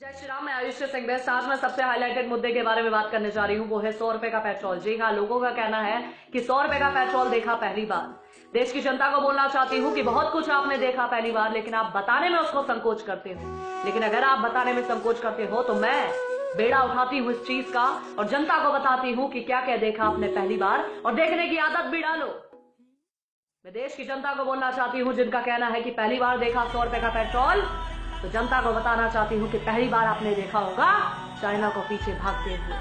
जय श्री राम। मैं आयुष सिंह बेस्ट। आज मैं सबसे हाईलाइटेड मुद्दे के बारे में बात करने जा रही हूँ, वो है 100 रुपए का पेट्रोल। जी हाँ, लोगों का कहना है कि 100 रुपए का पेट्रोल देखा पहली बार। देश की जनता को बोलना चाहती हूँ कि बहुत कुछ आपने देखा पहली बार, लेकिन आप बताने में उसको संकोच करते हो। लेकिन अगर आप बताने में संकोच करते हो तो मैं बेड़ा उठाती हूँ इस चीज का और जनता को बताती हूँ कि क्या क्या देखा आपने पहली बार, और देखने की आदत भी डालो। मैं देश की जनता को बोलना चाहती हूँ जिनका कहना है कि पहली बार देखा 100 रुपए का पेट्रोल, तो जनता को बताना चाहती हूँ कि पहली बार आपने देखा होगा चाइना को पीछे भागते हुए।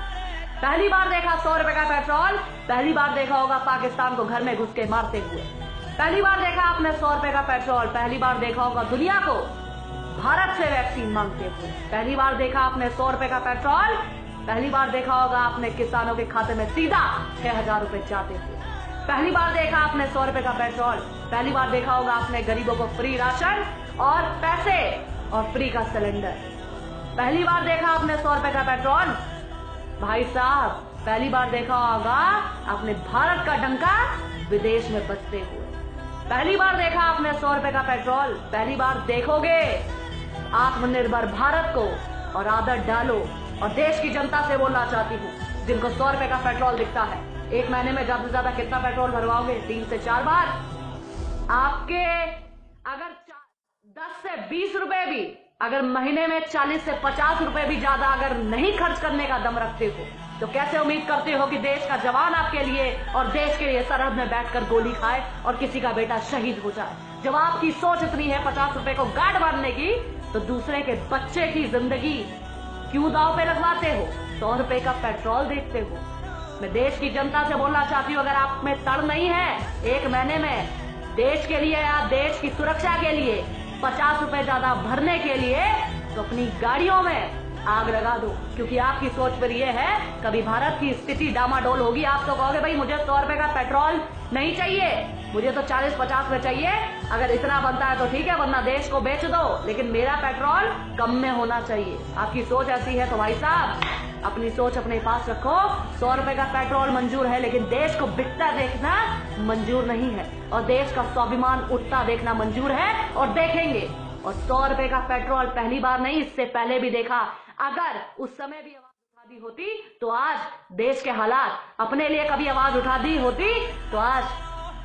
पहली बार देखा 100 रुपए का पेट्रोल, पहली बार देखा होगा पाकिस्तान को घर में घुस के मारते हुए। पहली बार देखा आपने 100 रुपए का पेट्रोल, पहली बार देखा होगा दुनिया को भारत से वैक्सीन मांगते हुए। पहली बार देखा आपने 100 रुपए का पेट्रोल, पहली बार देखा होगा आपने किसानों के खाते में सीधा 6,000 रुपए जाते हुए। पहली बार देखा आपने 100 रुपए का पेट्रोल, पहली बार देखा होगा आपने गरीबों को फ्री राशन और पैसे और फ्री का सिलेंडर। पहली बार देखा आपने 100 रुपए का पेट्रोल। भाई साहब, पहली बार देखा होगा आपने भारत का डंका विदेश में बजते हुए। पहली बार देखा आपने 100 रुपए का पेट्रोल, पहली बार देखोगे आत्मनिर्भर भारत को और आदत डालो। और देश की जनता से बोलना चाहती हूँ जिनको 100 रुपए का पेट्रोल दिखता है, एक महीने में ज्यादा से ज्यादा कितना पेट्रोल भरवाओगे? 3 से 4 बार। आपके अगर 10 से 20 रुपए भी, अगर महीने में 40 से 50 रुपए भी ज्यादा अगर नहीं खर्च करने का दम रखते हो, तो कैसे उम्मीद करते हो कि देश का जवान आपके लिए और देश के लिए सरहद में बैठकर गोली खाए और किसी का बेटा शहीद हो जाए? जब आपकी सोच इतनी है 50 रुपए को गार्ड मारने की, तो दूसरे के बच्चे की जिंदगी क्यों दांव पे लगवाते हो? 100 रुपए का पेट्रोल देखते हो। मैं देश की जनता से बोलना चाहती हूँ, अगर आप में तड़ नहीं है एक महीने में देश के लिए या देश की सुरक्षा के लिए 50 रुपए ज्यादा भरने के लिए, तो अपनी गाड़ियों में आग लगा दो। क्योंकि आपकी सोच पर यह है, कभी भारत की स्थिति डामाडोल होगी, आप तो कहोगे भाई मुझे 100 रुपए का पेट्रोल नहीं चाहिए, मुझे तो 40-50 में चाहिए। अगर इतना बनता है तो ठीक है, वरना देश को बेच दो, लेकिन मेरा पेट्रोल कम में होना चाहिए। आपकी सोच ऐसी है तो भाई साहब अपनी सोच अपने पास रखो। 100 रुपए का पेट्रोल मंजूर है, लेकिन देश को बिकता देखना मंजूर नहीं है, और देश का स्वाभिमान उठता देखना मंजूर है और देखेंगे। और 100 रुपए का पेट्रोल पहली बार नहीं, इससे पहले भी देखा। अगर उस समय भी आवाज उठा दी होती तो आज देश के हालात, अपने लिए कभी आवाज उठा दी होती तो आज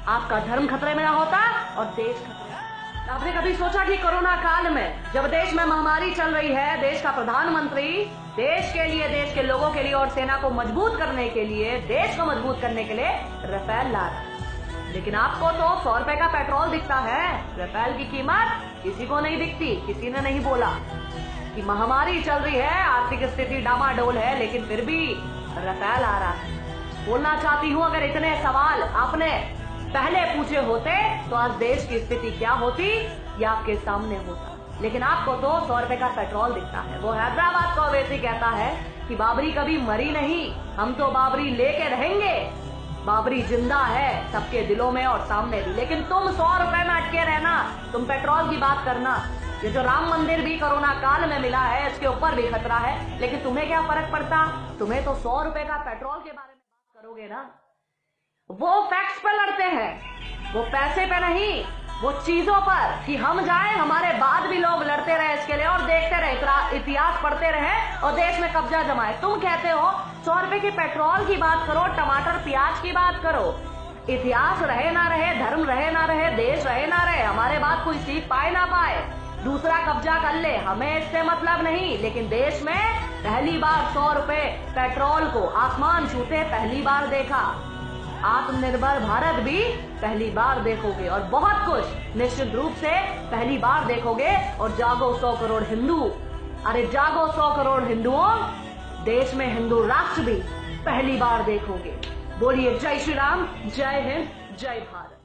आपका धर्म खतरे में ना होता और देश खतरे में। आपने कभी सोचा कि कोरोना काल में जब देश में महामारी चल रही है, देश का प्रधानमंत्री देश के लिए, देश के लोगों के लिए और सेना को मजबूत करने के लिए, देश को मजबूत करने के लिए राफेल ला रहा है, लेकिन आपको तो 100 रुपए का पेट्रोल दिखता है। राफेल की कीमत किसी को नहीं दिखती। किसी ने नहीं बोला कि महामारी चल रही है, आर्थिक स्थिति डामाडोल है, लेकिन फिर भी राफेल आ रहा है। बोलना चाहती हूँ, अगर इतने सवाल आपने पहले पूछे होते तो आज देश की स्थिति क्या होती ये आपके सामने होता। लेकिन आपको तो 100 रुपए का पेट्रोल दिखता है। वो हैदराबाद का ओवैसी कहता है कि बाबरी कभी मरी नहीं, हम तो बाबरी लेके रहेंगे। बाबरी जिंदा है सबके दिलों में और सामने भी। लेकिन तुम 100 रुपए में अटके रहना, तुम पेट्रोल की बात करना। ये जो राम मंदिर भी कोरोना काल में मिला है, इसके ऊपर भी खतरा है, लेकिन तुम्हें क्या फर्क पड़ता? तुम्हें तो 100 रुपए का पेट्रोल के बारे में बात करोगे ना। वो फैक्ट्स पे लड़ते हैं, वो पैसे पे नहीं, वो चीजों पर कि हम जाएं, हमारे बाद भी लोग लड़ते रहे इसके लिए और देखते रहे, इतिहास पढ़ते रहे और देश में कब्जा जमाए। तुम कहते हो 100 रुपए के पेट्रोल की बात करो, टमाटर प्याज की बात करो। इतिहास रहे ना रहे, धर्म रहे ना रहे, देश रहे ना रहे, हमारे बाद कोई सीख पाए ना पाए, दूसरा कब्जा कर ले, हमें इससे मतलब नहीं। लेकिन देश में पहली बार 100 रुपए पेट्रोल को आसमान छूते पहली बार देखा। आत्मनिर्भर भारत भी पहली बार देखोगे और बहुत कुछ निश्चित रूप से पहली बार देखोगे। और जागो 100 करोड़ हिंदू, अरे जागो 100 करोड़ हिंदुओं, देश में हिंदू राष्ट्र भी पहली बार देखोगे। बोलिए जय श्री राम, जय हिंद, जय भारत।